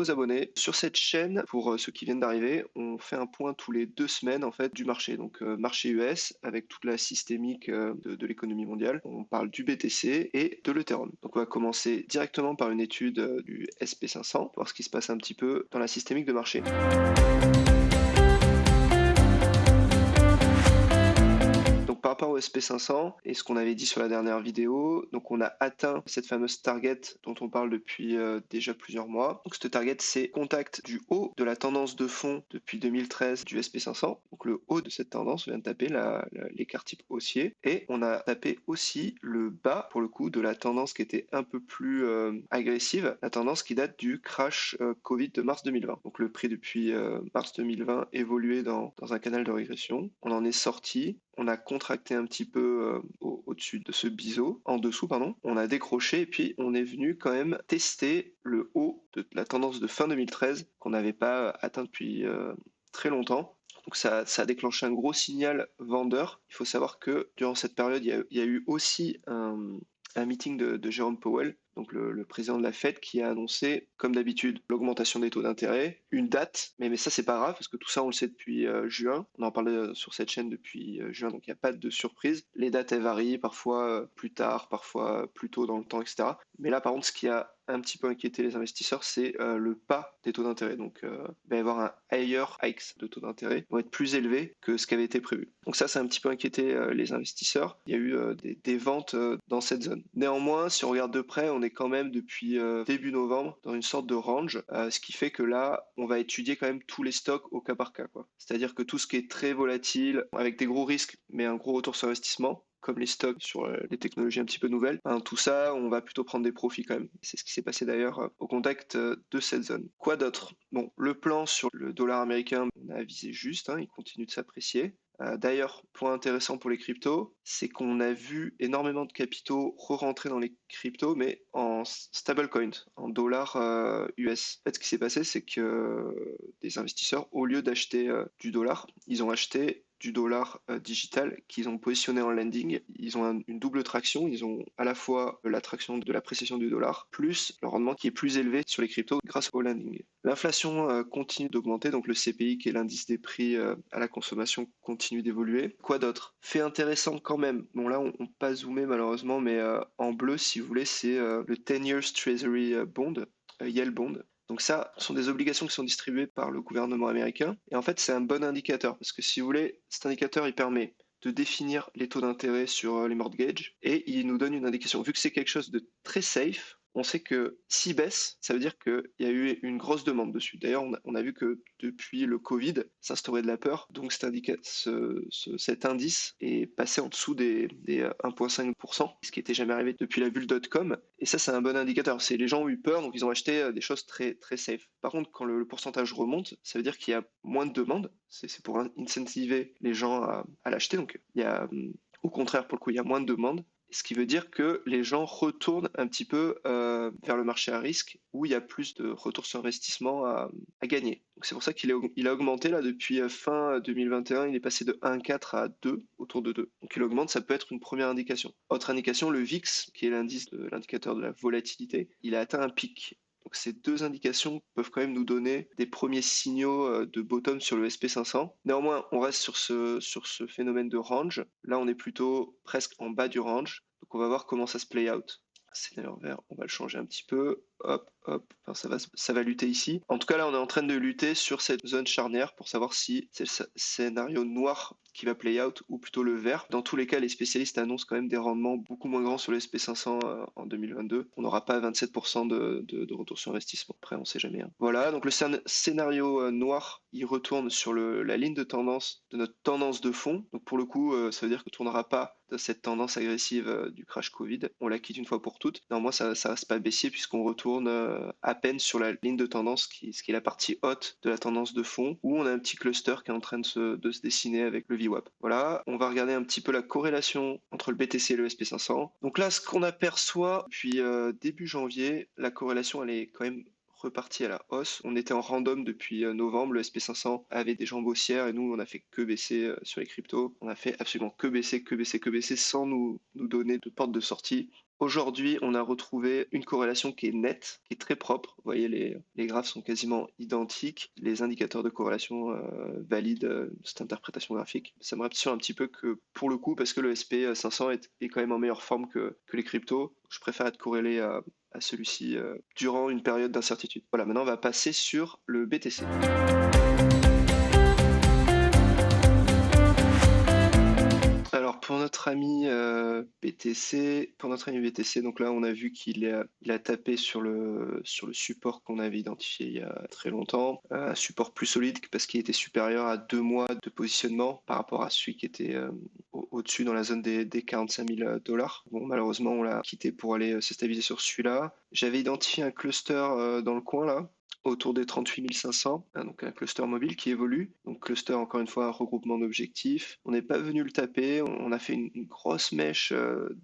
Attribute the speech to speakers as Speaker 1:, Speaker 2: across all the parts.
Speaker 1: nouveaux abonnés. Sur cette chaîne, pour ceux qui viennent d'arriver, on fait un point tous les 2 semaines en fait du marché. Donc marché US avec toute la systémique de l'économie mondiale. On parle du BTC et de l'Ethereum. Donc on va commencer directement par une étude du SP500, voir ce qui se passe un petit peu dans la systémique de marché. Donc par rapport au SP500 et ce qu'on avait dit sur la dernière vidéo, donc on a atteint cette fameuse target dont on parle depuis déjà plusieurs mois. Donc cette target, c'est contact du haut de la tendance de fond depuis 2013 du SP500. Donc le haut de cette tendance, on vient de taper l'écart type haussier et on a tapé aussi le bas pour le coup de la tendance qui était un peu plus agressive, la tendance qui date du crash Covid de mars 2020. Donc le prix depuis mars 2020 évoluait dans un canal de régression. On en est sorti. On a contracté un petit peu au-dessus de ce biseau, en dessous, pardon. On a décroché et puis on est venu quand même tester le haut de la tendance de fin 2013 qu'on n'avait pas atteint depuis très longtemps. Donc ça a déclenché un gros signal vendeur. Il faut savoir que durant cette période, il y a eu aussi un meeting de Jérôme Powell, donc le président de la Fed, qui a annoncé, comme d'habitude, l'augmentation des taux d'intérêt, une date, mais ça c'est pas grave, parce que tout ça on le sait depuis juin, on en parle sur cette chaîne depuis juin, donc il n'y a pas de surprise. Les dates elles varient, parfois plus tard, parfois plus tôt dans le temps, etc. Mais là par contre, ce qui a un petit peu inquiété les investisseurs, c'est le pas des taux d'intérêt. Donc il va y avoir un higher hikes de taux d'intérêt, vont être plus élevés que ce qui avait été prévu. Donc ça un petit peu inquiété les investisseurs. Il y a eu des ventes dans cette zone. Néanmoins, si on regarde de près, on est quand même depuis début novembre dans une sorte de range, ce qui fait que là, on va étudier quand même tous les stocks au cas par cas, quoi. C'est-à-dire que tout ce qui est très volatile, avec des gros risques, mais un gros retour sur investissement, comme les stocks sur les technologies un petit peu nouvelles, hein, tout ça, on va plutôt prendre des profits quand même. C'est ce qui s'est passé d'ailleurs au contact de cette zone. Quoi d'autre? Bon, le plan sur le dollar américain, on a visé juste, hein, il continue de s'apprécier. D'ailleurs, point intéressant pour les cryptos, c'est qu'on a vu énormément de capitaux re-rentrer dans les cryptos, mais en stablecoin, en dollars US. En fait, ce qui s'est passé, c'est que des investisseurs, au lieu d'acheter du dollar, ils ont acheté du dollar digital qu'ils ont positionné en landing. Ils ont une double traction. Ils ont à la fois la traction de l'appréciation du dollar, plus le rendement qui est plus élevé sur les cryptos grâce au landing. L'inflation continue d'augmenter, donc le CPI, qui est l'indice des prix à la consommation, continue d'évoluer. Quoi d'autre? Fait intéressant quand même. Bon là, on pas zoomé malheureusement, mais en bleu, si vous voulez, c'est le 10 years Treasury Bond, Yale Bond. Donc ça, ce sont des obligations qui sont distribuées par le gouvernement américain. Et en fait, c'est un bon indicateur, parce que si vous voulez, cet indicateur, il permet de définir les taux d'intérêt sur les mortgages, et il nous donne une indication. Vu que c'est quelque chose de très safe, on sait que s'il baisse, ça veut dire qu'il y a eu une grosse demande dessus. D'ailleurs, on a vu que depuis le Covid, s'instaurait de la peur. Donc cet indice est passé en dessous des 1,5%, ce qui n'était jamais arrivé depuis la bulle .com. Et ça, c'est un bon indicateur. C'est les gens ont eu peur, donc ils ont acheté des choses très, très safe. Par contre, quand le pourcentage remonte, ça veut dire qu'il y a moins de demandes. C'est pour incentiver les gens à l'acheter. Donc il y a, au contraire, pour le coup, il y a moins de demandes. Ce qui veut dire que les gens retournent un petit peu vers le marché à risque où il y a plus de retour sur investissement à gagner. Donc c'est pour ça il a augmenté là depuis fin 2021, il est passé de 1,4 à 2, autour de 2. Donc il augmente, ça peut être une première indication. Autre indication, le VIX, qui est l'indicateur de la volatilité, il a atteint un pic. Donc ces deux indications peuvent quand même nous donner des premiers signaux de bottom sur le SP500. Néanmoins, on reste sur ce phénomène de range. Là, on est plutôt presque en bas du range. Donc on va voir comment ça se play out. Scénario vert, on va le changer un petit peu. Hop, hop, enfin, ça va lutter ici. En tout cas, là, on est en train de lutter sur cette zone charnière pour savoir si c'est le scénario noir qui va play out ou plutôt le vert. Dans tous les cas, les spécialistes annoncent quand même des rendements beaucoup moins grands sur le SP500 en 2022. On n'aura pas 27% de retour sur investissement. Après, on sait jamais, hein. Voilà, donc le scénario noir, il retourne sur la ligne de tendance de notre tendance de fond. Donc pour le coup, ça veut dire qu'on ne tournera pas de cette tendance agressive du crash Covid. On la quitte une fois pour toutes. Néanmoins, ça reste pas baissier puisqu'on retourne à peine sur la ligne de tendance ce qui est la partie haute de la tendance de fond où on a un petit cluster qui est en train de se dessiner avec le VWAP. Voilà, on va regarder un petit peu la corrélation entre le BTC et le SP500. Donc là, ce qu'on aperçoit depuis début janvier, la corrélation elle est quand même reparti à la hausse. On était en random depuis novembre. Le SP500 avait des jambes haussières et nous, on a fait que baisser sur les cryptos. On a fait absolument que baisser sans nous donner de porte de sortie. Aujourd'hui, on a retrouvé une corrélation qui est nette, qui est très propre. Vous voyez, les graphes sont quasiment identiques. Les indicateurs de corrélation valident cette interprétation graphique. Ça me rassure un petit peu que, pour le coup, parce que le SP500 est quand même en meilleure forme que les cryptos, je préfère être corrélé à celui-ci durant une période d'incertitude. Voilà, maintenant on va passer sur le BTC. Alors pour notre ami BTC, donc là on a vu il a tapé sur le support qu'on avait identifié il y a très longtemps, un support plus solide parce qu'il était supérieur à 2 mois de positionnement par rapport à celui qui était au-dessus dans la zone des 45 000 $. Bon, malheureusement on l'a quitté pour aller se stabiliser sur celui-là. J'avais identifié un cluster dans le coin là, autour des 38 500, hein, donc un cluster mobile qui évolue. Donc cluster, encore une fois, un regroupement d'objectifs. On n'est pas venu le taper, on a fait une grosse mèche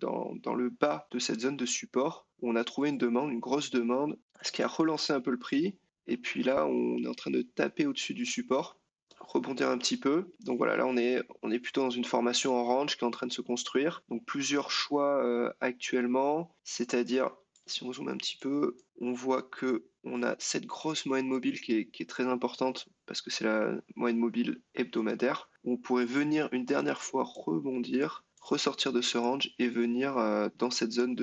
Speaker 1: dans le bas de cette zone de support, où on a trouvé une demande, une grosse demande, ce qui a relancé un peu le prix. Et puis là, on est en train de taper au-dessus du support, rebondir un petit peu. Donc voilà, là on est plutôt dans une formation en range qui est en train de se construire. Donc plusieurs choix actuellement, c'est-à-dire si on zoome un petit peu, on voit que on a cette grosse moyenne mobile qui est très importante parce que c'est la moyenne mobile hebdomadaire. On pourrait venir une dernière fois rebondir, ressortir de ce range et venir dans cette zone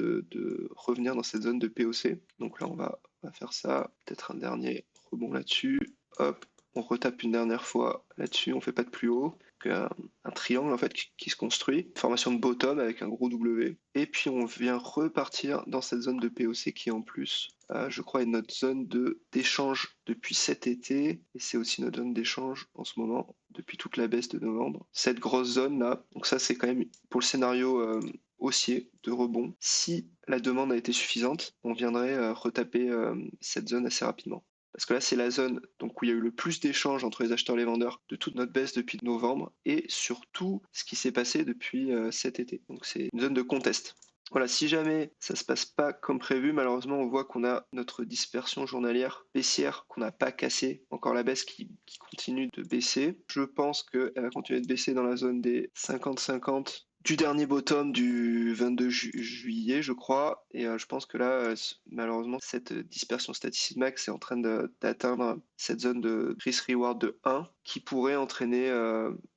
Speaker 1: revenir dans cette zone de POC. Donc là on va faire ça, peut-être un dernier rebond là-dessus. Hop, on retape une dernière fois là-dessus, on fait pas de plus haut. Un triangle en fait qui se construit, formation de bottom avec un gros W, et puis on vient repartir dans cette zone de POC qui en plus, je crois, est notre zone d'échange depuis cet été, et c'est aussi notre zone d'échange en ce moment depuis toute la baisse de novembre. Cette grosse zone là, donc ça c'est quand même pour le scénario haussier de rebond. Si la demande a été suffisante, on viendrait retaper cette zone assez rapidement. Parce que là, c'est la zone donc, où il y a eu le plus d'échanges entre les acheteurs et les vendeurs de toute notre baisse depuis novembre et surtout ce qui s'est passé depuis cet été. Donc c'est une zone de contest. Voilà, si jamais ça se passe pas comme prévu, malheureusement, on voit qu'on a notre dispersion journalière baissière qu'on n'a pas cassée. Encore la baisse qui continue de baisser. Je pense qu'elle va continuer de baisser dans la zone des 50-50 du dernier bottom du 22 juillet, je crois. Et je pense que là, malheureusement, cette dispersion statistique max est en train d'atteindre cette zone de risk-reward de 1 qui pourrait entraîner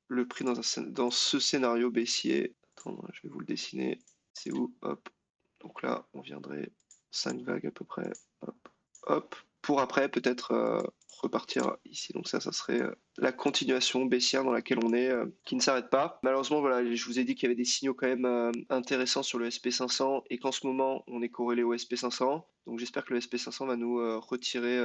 Speaker 1: le prix dans ce scénario baissier. Attends, je vais vous le dessiner. C'est où? Hop. Donc là, on viendrait 5 vagues à peu près. Hop. Hop. Pour après, peut-être repartir ici. Donc ça serait la continuation baissière dans laquelle on est, qui ne s'arrête pas. Malheureusement, voilà, je vous ai dit qu'il y avait des signaux quand même intéressants sur le SP500 et qu'en ce moment, on est corrélé au SP500. Donc j'espère que le SP500 va nous retirer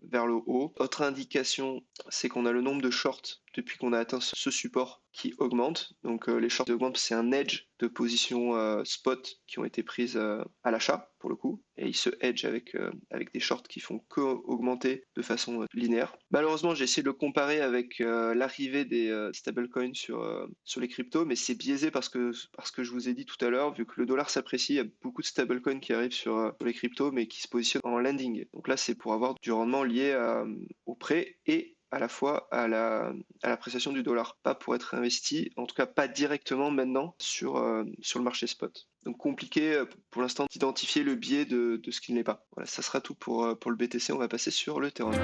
Speaker 1: vers le haut. Autre indication, c'est qu'on a le nombre de shorts depuis qu'on a atteint ce support qui augmente. Donc les shorts augmentent, c'est un edge de position spot qui ont été prises à l'achat pour le coup. Et ils se hedge avec des shorts qui font que augmenter de façon linéaire. Malheureusement, j'ai essayé de le comparer avec l'arrivée des stablecoins sur les cryptos, mais c'est biaisé parce que je vous ai dit tout à l'heure, vu que le dollar s'apprécie, il y a beaucoup de stablecoins qui arrivent sur les cryptos, mais qui se positionnent en landing. Donc là, c'est pour avoir du rendement lié au prêt et à la fois à l'appréciation du dollar, pas pour être investi, en tout cas pas directement maintenant sur le marché spot. Donc compliqué pour l'instant d'identifier le biais de ce qui ne l'est pas. Voilà, ça sera tout pour le BTC, on va passer sur l'Ethereum.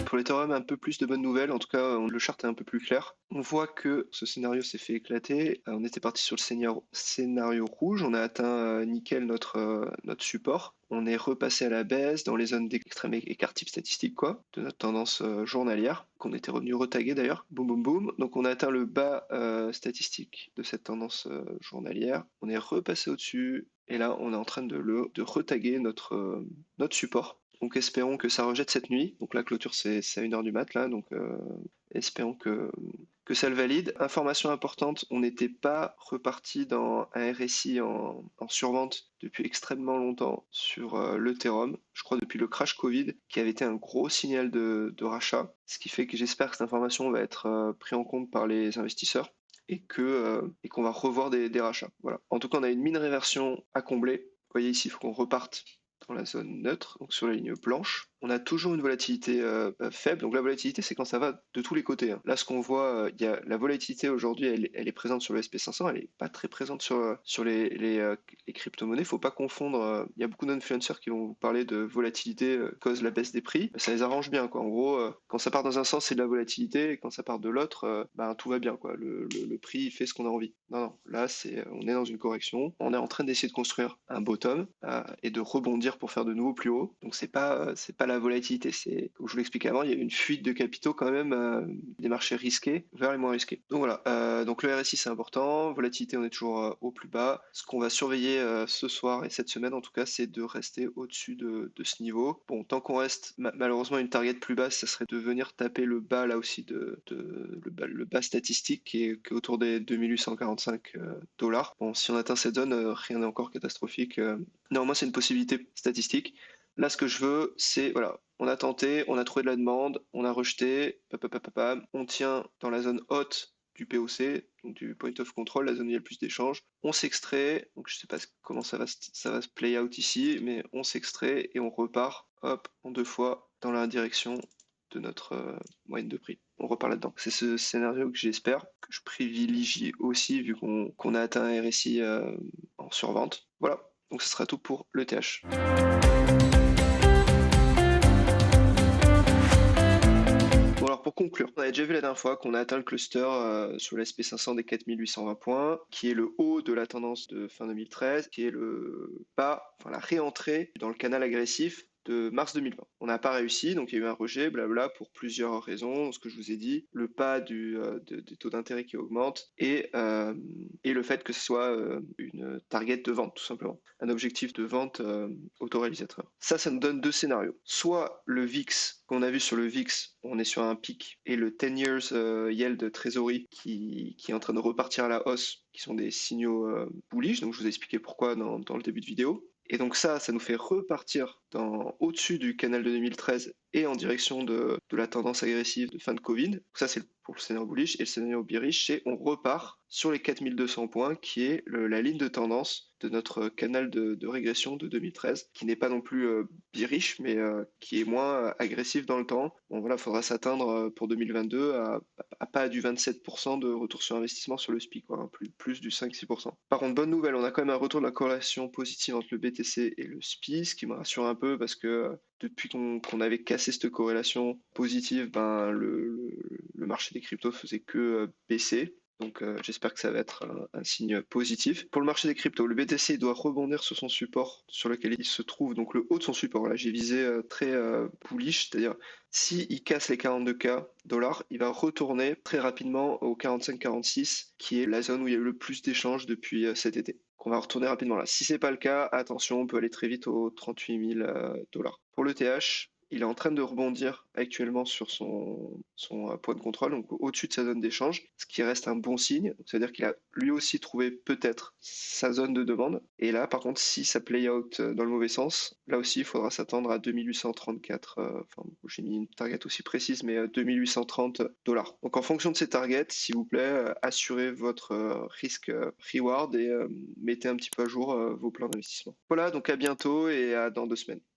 Speaker 1: Pour l'Ethereum, un peu plus de bonnes nouvelles, en tout cas le chart est un peu plus clair. On voit que ce scénario s'est fait éclater, on était parti sur le scénario rouge, on a atteint nickel notre support, on est repassé à la baisse dans les zones d'extrême écart type statistique quoi, de notre tendance journalière, qu'on était revenu retaguer d'ailleurs, boum boum boum, donc on a atteint le bas statistique de cette tendance journalière, on est repassé au-dessus, et là on est en train de retaguer notre support. Donc espérons que ça rejette cette nuit. Donc la clôture c'est à 1h du mat là, donc espérons que ça le valide. Information importante, on n'était pas reparti dans un RSI en survente depuis extrêmement longtemps sur l'Ethereum. Je crois depuis le crash Covid, qui avait été un gros signal de rachat. Ce qui fait que j'espère que cette information va être prise en compte par les investisseurs et qu'on va revoir des rachats. Voilà. En tout cas, on a une mine réversion à combler. Vous voyez ici, il faut qu'on reparte dans la zone neutre, donc sur la ligne blanche. on a toujours une volatilité faible. Donc la volatilité, c'est quand ça va de tous les côtés, hein. Là, ce qu'on voit, il y a la volatilité aujourd'hui, elle est présente sur le SP500, elle n'est pas très présente sur les crypto-monnaies. Faut pas confondre. Il y a beaucoup d'influenceurs qui vont vous parler de volatilité cause la baisse des prix. Ça les arrange bien, quoi. En gros, quand ça part dans un sens, c'est de la volatilité, et quand ça part de l'autre, ben, tout va bien, quoi. Le prix, il fait ce qu'on a envie. Non, non, là, on est dans une correction. On est en train d'essayer de construire un bottom et de rebondir pour faire de nouveau plus haut. Donc c'est pas la volatilité. C'est, comme je vous l'expliquais avant, il y a une fuite de capitaux quand même des marchés risqués vers les moins risqués. Donc voilà. Donc le RSI c'est important. Volatilité, on est toujours au plus bas. Ce qu'on va surveiller ce soir et cette semaine en tout cas, c'est de rester au-dessus de ce niveau. Bon, tant qu'on reste malheureusement une target plus basse, ça serait de venir taper le bas là aussi le bas statistique qui est autour des 2845 dollars. Bon, si on atteint cette zone, rien n'est encore catastrophique. Non, moi c'est une possibilité statistique. Là, ce que je veux, c'est, voilà, on a tenté, on a trouvé de la demande, on a rejeté, on tient dans la zone haute du POC, donc du point of control, la zone où il y a le plus d'échanges. On s'extrait, donc je sais pas comment ça va se play out ici, mais on s'extrait et on repart, hop, en 2 fois dans la direction de notre moyenne de prix. On repart là-dedans. C'est ce scénario que j'espère, que je privilégie aussi vu qu'on a atteint un RSI en survente. Voilà, donc ce sera tout pour le TH. Bon alors pour conclure, on avait déjà vu la dernière fois qu'on a atteint le cluster sur l'SP500 des 4820 points, qui est le haut de la tendance de fin 2013, qui est le bas, enfin la réentrée dans le canal agressif de mars 2020. On n'a pas réussi, donc il y a eu un rejet, blabla, pour plusieurs raisons, ce que je vous ai dit, le pas des taux d'intérêt qui augmentent et le fait que ce soit une target de vente, tout simplement. Un objectif de vente autoréalisateur. Ça nous donne deux scénarios. Soit le VIX, qu'on a vu sur le VIX, on est sur un pic, et le 10 years yield de trésorerie qui est en train de repartir à la hausse, qui sont des signaux bullish, donc je vous ai expliqué pourquoi dans le début de vidéo. Et donc ça nous fait repartir au-dessus du canal de 2013 et en direction de la tendance agressive de fin de Covid. Donc ça, c'est pour le scénario bullish. Et le scénario bearish, c'est on repart sur les 4200 points, qui est la ligne de tendance de notre canal de régression de 2013, qui n'est pas non plus bearish, mais qui est moins agressif dans le temps. Bon voilà, il faudra s'atteindre pour 2022 à pas du 27% de retour sur investissement sur le SPI, quoi, hein, plus du 5-6%. Par contre, bonne nouvelle, on a quand même un retour de la corrélation positive entre le BTC et le SPI, ce qui me rassure un peu parce que depuis qu'on avait cassé cette corrélation positive, ben, le marché des cryptos faisait que baisser. Donc j'espère que ça va être un signe positif. Pour le marché des cryptos, le BTC doit rebondir sur son support sur lequel il se trouve, donc le haut de son support. Là, j'ai visé très bullish, c'est-à-dire s'il casse les 42K dollars, il va retourner très rapidement au 45-46, qui est la zone où il y a eu le plus d'échanges depuis cet été. On va retourner rapidement là. Si c'est pas le cas, attention, on peut aller très vite aux 38 000 dollars. Pour le TH, il est en train de rebondir actuellement sur son point de contrôle, donc au-dessus de sa zone d'échange, ce qui reste un bon signe. C'est-à-dire qu'il a lui aussi trouvé peut-être sa zone de demande. Et là, par contre, si ça play out dans le mauvais sens, là aussi, il faudra s'attendre à 2834. Enfin, j'ai mis une target aussi précise, mais 2830 dollars. Donc en fonction de ces targets, s'il vous plaît, assurez votre risque reward et mettez un petit peu à jour vos plans d'investissement. Voilà, donc à bientôt et à dans 2 semaines.